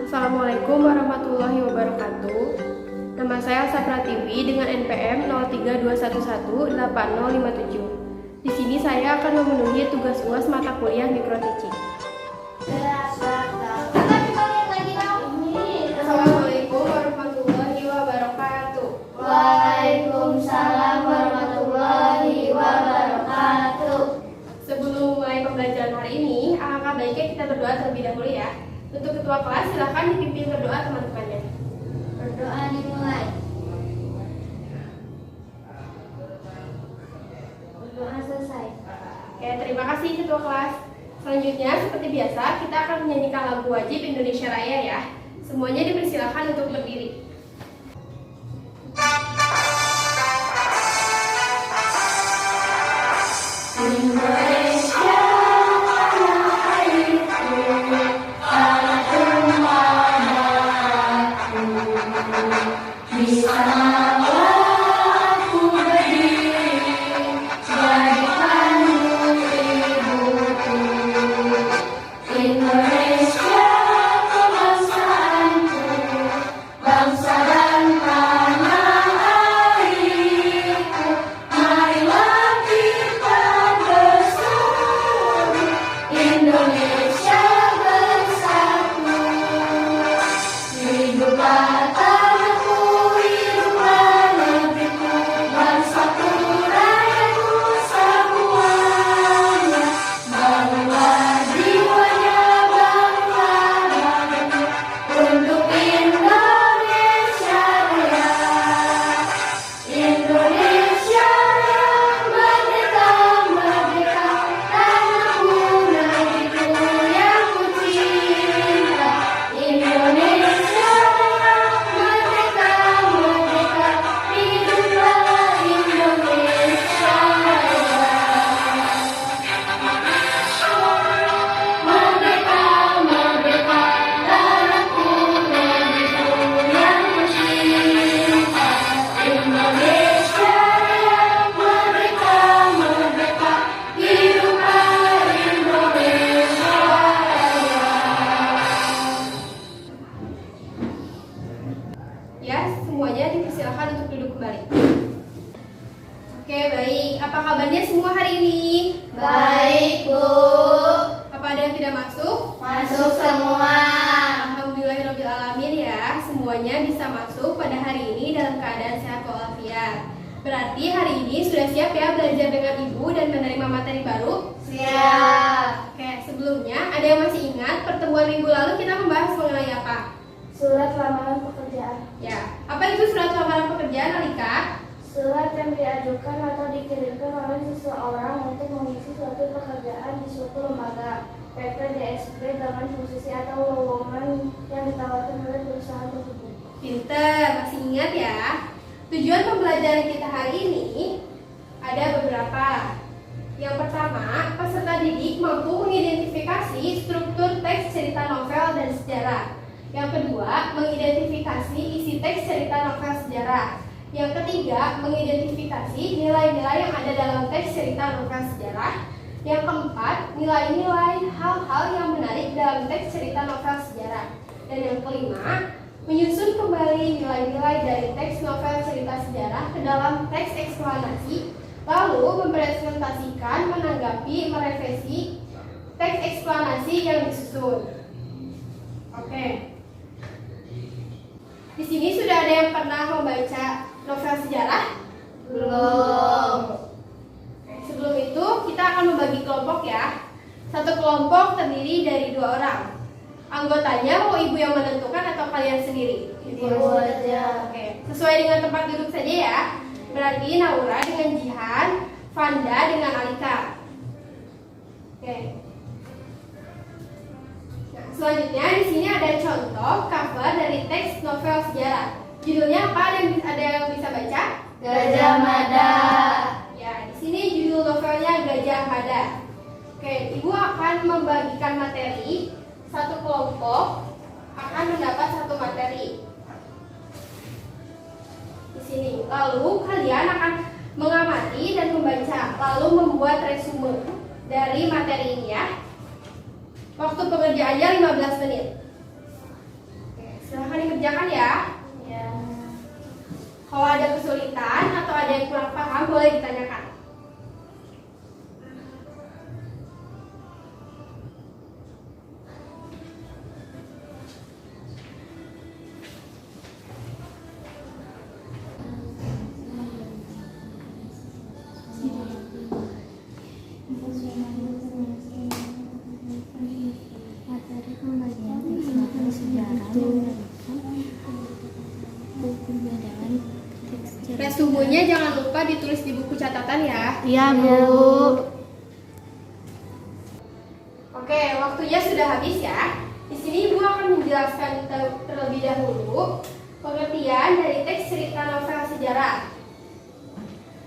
Assalamualaikum warahmatullahi wabarakatuh. Nama saya Sapra Tiwi dengan NPM 0321180057. Di sini saya akan memenuhi tugas UAS mata kuliah Micro Teaching. Assalamualaikum warahmatullahi wabarakatuh. Waalaikumsalam warahmatullahi wabarakatuh. Sebelum mulai pembelajaran hari ini, alangkah baiknya kita berdoa terlebih dahulu ya. Untuk ketua kelas, silakan dipimpin berdoa teman-temannya. Berdoa dimulai. Berdoa selesai. Oke, terima kasih ketua kelas. Selanjutnya, seperti biasa, kita akan menyanyikan lagu wajib Indonesia Raya ya. Semuanya dipersilakan untuk berdiri. Indonesia tanah airku, tanah tumpah darahku. Di sanalah aku berdiri, jadi pandu ibuku. Indonesia kebangsaanku, bangsa dan tanah airku. Marilah kita bersatu, Indonesia bersatu. Hiduplah tanahku, hiduplah negeriku, bangsaku, rakyatku semuanya. Bangunlah jiwanya, bangunlah badanku, untuk Indonesia Raya. Indonesia Raya, merdeka, merdeka, tanahku, negeriku yang ku cinta. Indonesia Raya, merdeka, merdeka, hiduplah Indonesia Raya. Merdeka, merdeka, tanahku, negeriku yang ku cinta. Indonesia Raya, merdeka, merdeka, hiduplah Indonesia Raya. Ya, semuanya dipersilakan untuk duduk kembali. Oke, baik. Apa kabarnya semua hari ini? Baik, Bu. Apa ada yang tidak masuk? Masuk semua. Alhamdulillahirrabbilalamin ya. Semuanya bisa masuk pada hari ini dalam keadaan sehat walafiat. Berarti hari ini sudah siap ya belajar dengan Ibu dan menerima materi baru? Siap. Oke, sebelumnya ada yang masih ingat pertemuan minggu lalu kita membahas mengenai apa? Surat lamaran pekerjaan. Ya, apa itu surat lamaran pekerjaan, Alika? Surat yang diajukan atau dikirimkan oleh seseorang untuk mengisi suatu pekerjaan di suatu lembaga, PT, DSP dengan posisi atau lowongan yang ditawarkan oleh perusahaan tersebut. Pinter, masih ingat ya? Tujuan pembelajaran kita hari ini ada beberapa. Yang pertama, peserta didik mampu mengidentifikasi struktur teks cerita novel dan sejarah. Yang kedua, mengidentifikasi isi teks cerita novel sejarah. Yang ketiga, mengidentifikasi nilai-nilai yang ada dalam teks cerita novel sejarah. Yang keempat, nilai-nilai hal-hal yang menarik dalam teks cerita novel sejarah. Dan yang kelima, menyusun kembali nilai-nilai dari teks novel cerita sejarah ke dalam teks eksplanasi, lalu mempresentasikan, menanggapi, merevisi teks eksplanasi yang disusun. Oke. Di sini sudah ada yang pernah membaca novel sejarah? Belum. Sebelum itu, kita akan membagi kelompok ya. Satu kelompok terdiri dari 2 orang. Anggotanya mau Ibu yang menentukan atau kalian sendiri? Ibu aja. Oke, sesuai dengan tempat duduk saja ya. Berarti Naura dengan Jihan, Fanda dengan Alika. Oke. Nah, selanjutnya di sini ada contoh cover dari teks novel sejarah. Judulnya apa? Ada yang bisa baca? Gajah Mada. Ya, di sini judul novelnya Gajah Mada. Oke, Ibu akan membagikan materi. Satu kelompok akan mendapat 1 materi. Di sini. Lalu kalian akan mengamati dan membaca, lalu membuat resume dari materi ini ya. Waktu pengerjaannya 15 menit. Kalau ada kesulitan atau ada yang kurang paham, boleh ditanyakan. Materi pembagian teks novel sejarah perbedaan teks cerita. Resumenya jangan lupa ditulis di buku catatan ya. Iya, Bu. Oke, waktunya sudah habis ya. Di sini Ibu akan menjelaskan terlebih dahulu pengertian dari teks cerita novel sejarah.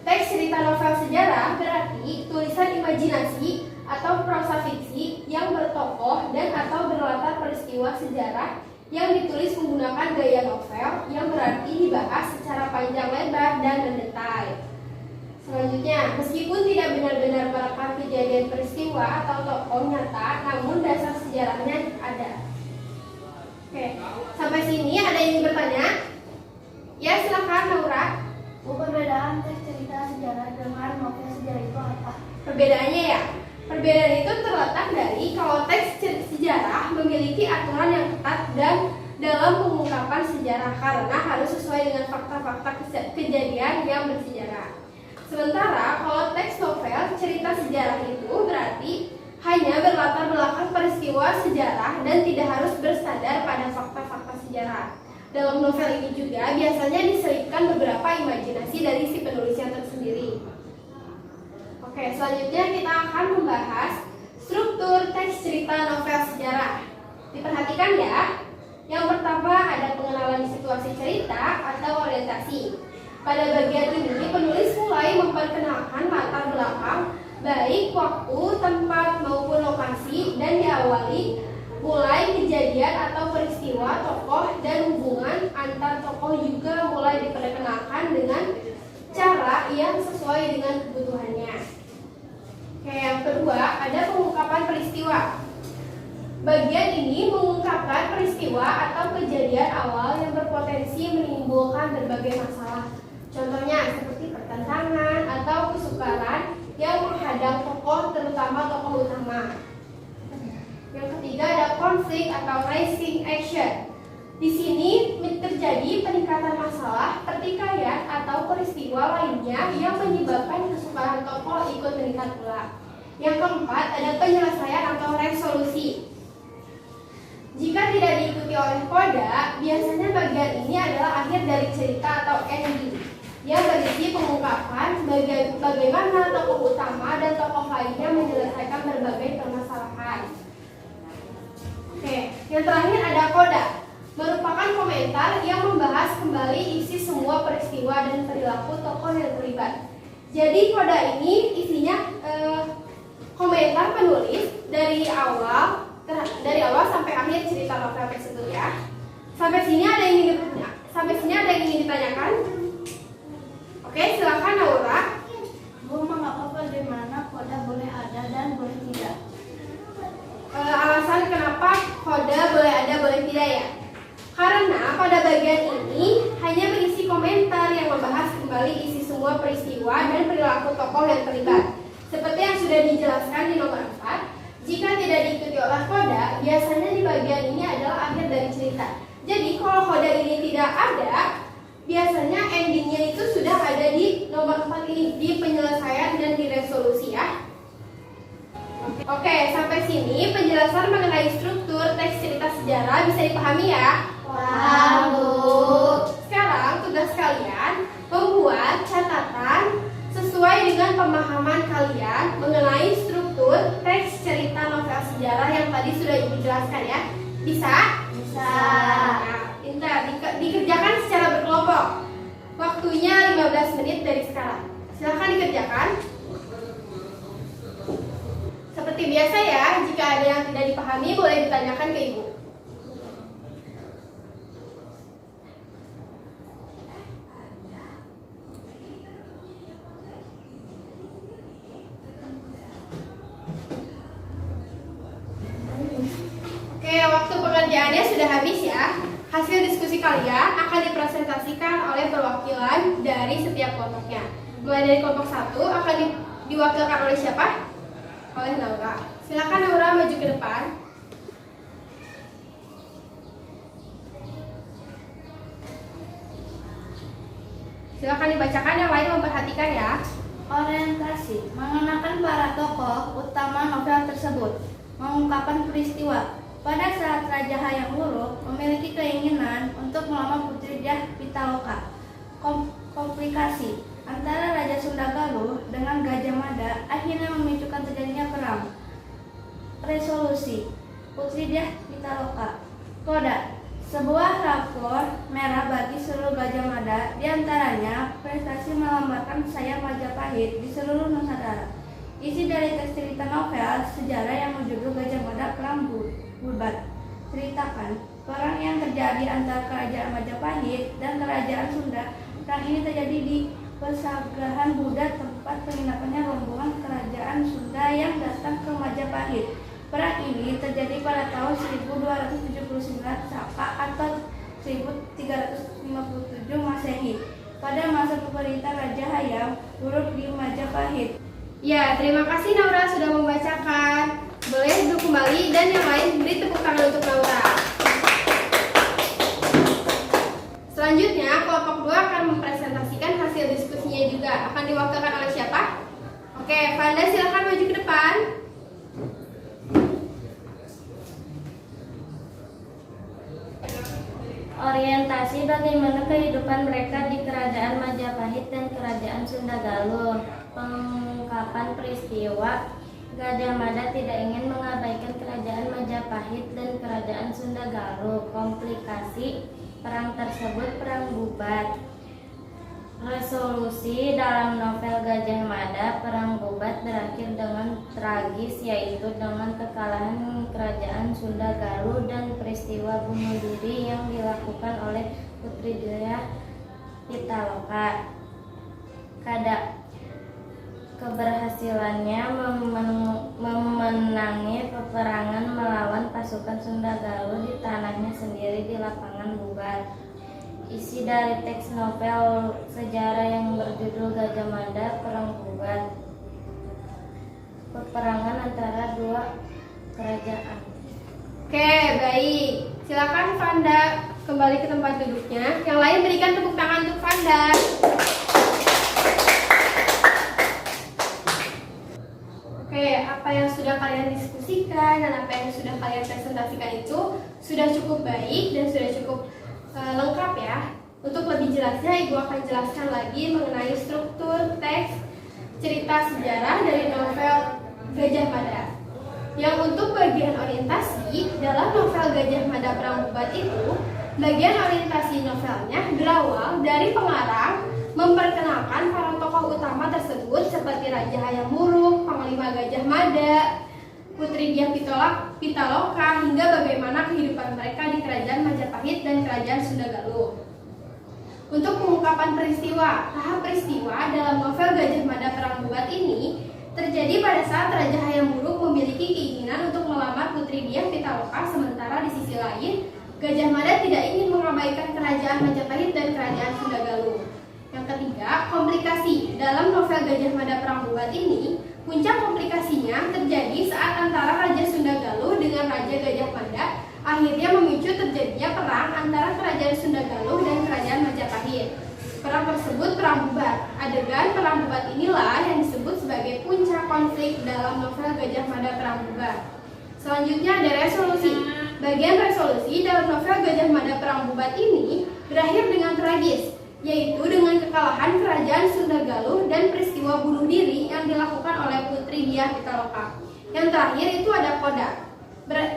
Teks cerita novel sejarah berarti tulisan imajinasi atau prosa fiksi yang bertokoh dan atau berlatar peristiwa sejarah yang ditulis menggunakan gaya novel yang berarti dibahas secara panjang lebar dan mendetail. Selanjutnya, meskipun tidak benar-benar merekam kejadian peristiwa atau tokoh nyata, namun dasar sejarahnya ada. Oke, sampai sini ada yang ingin bertanya? Ya, silakan Naura. Bu, perbedaan teks cerita sejarah dengan novel sejarah itu apa? Perbedaannya ya, perbedaan itu terletak dari kalau teks sejarah memiliki aturan yang ketat dan dalam pengungkapan sejarah karena harus sesuai dengan fakta-fakta kejadian yang bersejarah. Sementara kalau teks novel cerita sejarah itu berarti hanya berlatar belakang peristiwa sejarah dan tidak harus bersandar pada fakta-fakta sejarah. Dalam novel ini juga biasanya diselipkan beberapa imajinasi dari si penulisnya tersendiri. Oke, selanjutnya kita akan membahas struktur teks cerita novel sejarah. Diperhatikan ya. Yang pertama ada pengenalan situasi cerita atau orientasi. Pada bagian ini penulis mulai memperkenalkan latar belakang baik waktu, tempat maupun lokasi dan diawali mulai kejadian atau peristiwa tokoh dan hubungan antar tokoh juga mulai diperkenalkan dengan cara yang sesuai dengan kebutuhannya. Oke, yang kedua ada pengungkapan peristiwa. Bagian ini mengungkapkan peristiwa atau kejadian awal yang berpotensi menimbulkan berbagai masalah. Contohnya seperti pertentangan atau kesukaran yang menghadang tokoh, terutama tokoh utama. Yang ketiga ada konflik atau rising action. Di sini terjadi peningkatan masalah, pertikaian atau peristiwa lainnya yang menyebabkan kesukaran tokoh ikut meningkat pula. Yang keempat ada penyelesaian atau resolusi. Jika tidak diikuti oleh koda, biasanya bagian ini adalah akhir dari cerita atau ending yang berisi pengungkapan bagaimana tokoh utama dan tokoh lainnya menyelesaikan berbagai permasalahan. Oke, yang terakhir ada koda, merupakan komentar yang membahas kembali isi semua peristiwa dan perilaku tokoh yang terlibat. Jadi koda ini isinya komentar penulis dari awal sampai akhir cerita novel tersebut ya. Sampai sini ada yang ingin ditanyakan? Oke, silakan Naura. Bu, mengapa bagaimana koda boleh ada dan boleh tidak? Alasan kenapa koda boleh ada boleh tidak ya? Karena pada bagian ini hanya berisi komentar yang membahas kembali isi semua peristiwa dan perilaku tokoh yang terlibat. Seperti yang sudah dijelaskan di nomor 4, jika tidak diikuti oleh koda, biasanya di bagian ini adalah akhir dari cerita. Jadi kalau koda ini tidak ada, biasanya endingnya itu sudah ada di nomor 4 ini, di penyelesaian dan di resolusi ya. Oke, sampai sini penjelasan mengenai struktur teks cerita sejarah bisa dipahami ya? Paham, Bu. Sekarang tugas kalian membuat catatan sesuai dengan pemahaman kalian mengenai struktur teks cerita novel sejarah yang tadi sudah Ibu jelaskan ya. Bisa? Bisa. Nah, dikerjakan secara berkelompok. Waktunya 15 menit dari sekarang. Silahkan dikerjakan. Seperti biasa ya, jika ada yang tidak dipahami boleh ditanyakan ke Ibu. Oke, waktu pengerjaannya sudah habis ya. Hasil diskusi kalian akan dipresentasikan oleh perwakilan dari setiap kelompoknya. Mulai dari kelompok 1 akan diwakilkan oleh siapa? Oleh Naura. Silakan Naura maju ke depan. Silakan dibacakan, yang lain memperhatikan ya. Orientasi mengenalkan para tokoh utama novel tersebut. Mengungkapkan peristiwa. Pada saat Raja Hayam Wuruk memiliki keinginan untuk melamar Putri Dyah Pitaloka. Komplikasi antara Raja Sunda Galuh dengan Gajah Mada akhirnya memicukan terjadinya perang. Resolusi Putri Dyah Pitaloka. Koda sebuah rapor merah bagi seluruh Gajah Mada, diantaranya prestasi melambarkan sayap Majapahit di seluruh Nusantara. Isi dari teks cerita novel sejarah yang berjudul Gajah Mada Perang Bubat. Ceritakan perang yang terjadi antara Kerajaan Majapahit dan Kerajaan Sunda. Perang ini terjadi di Pesagrahan Budat, tempat penginapannya rombongan Kerajaan Sunda yang datang ke Majapahit. Perang ini terjadi pada tahun 1279 Saka atau 1357 Masehi pada masa pemerintah Raja Hayam Wuruk di Majapahit. Ya, terima kasih Naura sudah membacakan. Boleh duduk kembali dan yang lain beri tepuk tangan untuk Naura. Selanjutnya, kelompok 2 akan mempresentasikan hasil diskusinya juga. Akan diwakilkan oleh siapa? Oke, Fanda silakan maju ke depan. Orientasi bagaimana kehidupan mereka di Kerajaan Majapahit dan Kerajaan Sunda Galuh. Pengungkapan peristiwa. Gajah Mada tidak ingin mengabaikan Kerajaan Majapahit dan Kerajaan Sunda Galuh. Komplikasi perang tersebut perang bubat. Resolusi dalam novel Gajah Mada Perang Bubat berakhir dengan tragis, yaitu dengan kekalahan Kerajaan Sunda Galuh dan peristiwa bunuh diri yang dilakukan oleh Putri Dyah Pitaloka. Keberhasilannya memenangi peperangan melawan pasukan Sunda Galuh di tanahnya sendiri di lapangan Bubat. Isi dari teks novel sejarah yang berjudul Gajah Mada Perang Bubat. Peperangan antara dua kerajaan. Oke, baik. Silakan Fanda kembali ke tempat duduknya. Yang lain berikan tepuk tangan untuk Fanda. Oke, apa yang sudah kalian diskusikan dan apa yang sudah kalian presentasikan itu sudah cukup baik dan sudah cukup lengkap ya. Untuk lebih jelasnya, Ibu akan jelaskan lagi mengenai struktur teks cerita sejarah dari novel Gajah Mada. Yang untuk bagian orientasi dalam novel Gajah Mada Perang Bubat itu, bagian orientasi novelnya berawal dari pengarang memperkenalkan para tokoh utama tersebut seperti Raja Hayam Wuruk, Panglima Gajah Mada, Putri Dyah Pitaloka, hingga bagaimana kehidupan mereka di Kerajaan Majapahit dan Kerajaan Sunda Galuh. Untuk pengungkapan peristiwa, tahap peristiwa dalam novel Gajah Mada Perang Bubat ini terjadi pada saat Raja Hayam Wuruk memiliki keinginan untuk melamar Putri Dyah Pitaloka, sementara di sisi lain Gajah Mada tidak ingin mengabaikan Kerajaan Majapahit dan Kerajaan Sunda Galuh. Yang ketiga, komplikasi dalam novel Gajah Mada Perang Bubat ini. Puncak komplikasinya terjadi saat antara Raja Sunda Galuh dengan Raja Gajah Mada akhirnya memicu terjadinya perang antara Kerajaan Sunda Galuh dan Kerajaan Majapahit. Perang tersebut perang bubat. Adegan perang bubat inilah yang disebut sebagai puncak konflik dalam novel Gajah Mada Perang Bubat. Selanjutnya ada resolusi. Bagian resolusi dalam novel Gajah Mada Perang Bubat ini berakhir dengan tragis, yaitu dengan kekalahan Kerajaan Sunda Galuh dan peristiwa bunuh diri yang dilakukan oleh Putri Dyah Pitaloka. Yang terakhir itu ada koda,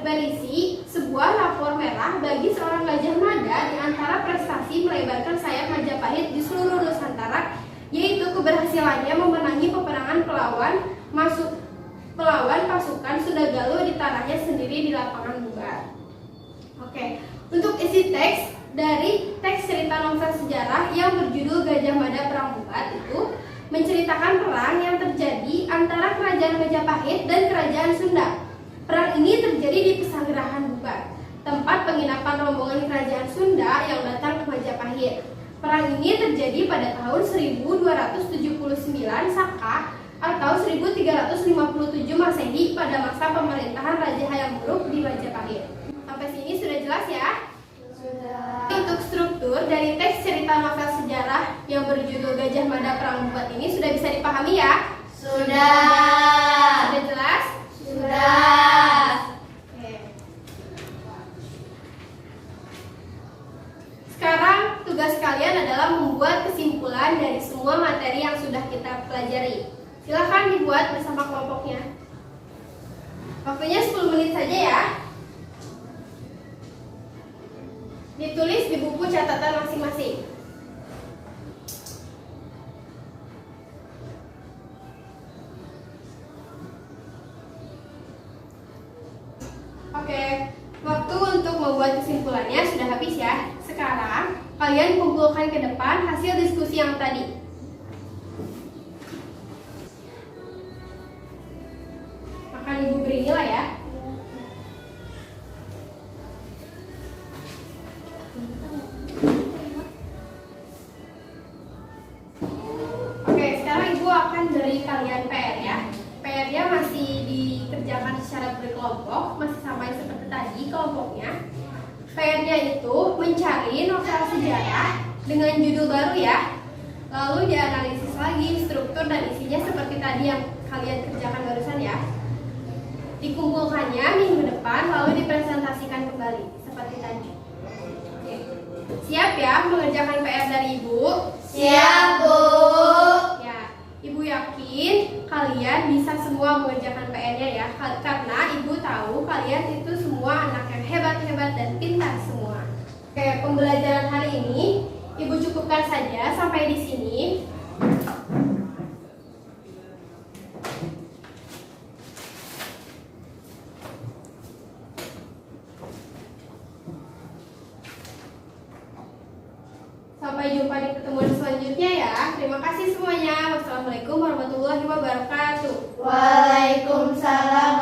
berisi sebuah rapor merah bagi seorang Gajah Mada di antara prestasi melebarkan sayap Majapahit di seluruh Nusantara, yaitu keberhasilannya memenangi peperangan pelawan pasukan Sunda Galuh di tanahnya sendiri di lapangan Bubat. Oke, untuk isi teks dari teks cerita novel sejarah yang berjudul Gajah Mada Perang Bubat itu menceritakan perang yang terjadi antara Kerajaan Majapahit dan Kerajaan Sunda. Perang ini terjadi di Pesanggerahan Bubat, tempat penginapan rombongan kerajaan Sunda yang datang ke Majapahit. Perang ini terjadi pada tahun 1279 Saka atau 1357 Masehi pada masa pemerintahan Raja Hayam Wuruk di Majapahit. Sampai sini sudah jelas ya? Sudah. Untuk struktur dari teks cerita novel sejarah yang berjudul Gajah Mada Perang Bumbat ini sudah bisa dipahami ya? Sudah. Sudah jelas? Sudah. Oke. Sekarang tugas kalian adalah membuat kesimpulan dari semua materi yang sudah kita pelajari. Silahkan dibuat bersama kelompoknya. Waktunya 10 menit saja ya. Ditulis di buku catatan masing-masing. Oke, waktu untuk membuat kesimpulannya sudah habis ya. Sekarang kalian kumpulkan ke depan hasil diskusi yang tadi. Makan Ibu beri nilai ya. Oke, sekarang Ibu akan beri kalian PR ya. PR-nya masih dikerjakan secara berkelompok, masih sama seperti tadi kelompoknya. PR-nya itu mencari novel sejarah dengan judul baru ya. Lalu dianalisis lagi struktur dan isinya seperti tadi yang kalian kerjakan barusan ya. Dikumpulkannya minggu depan lalu dipresentasikan kembali seperti tadi. Oke. Siap ya mengerjakan PR dari Ibu? Siap, Bu. Ya, Ibu yakin kalian bisa semua mengerjakan PR-nya ya, karena Ibu tahu kalian itu semua anak yang hebat-hebat dan pintar semua. Oke, pembelajaran hari ini Ibu cukupkan saja sampai di sini. Sampai jumpa di pertemuan selanjutnya ya. Terima kasih semuanya. Wassalamualaikum warahmatullahi wabarakatuh. Waalaikumsalam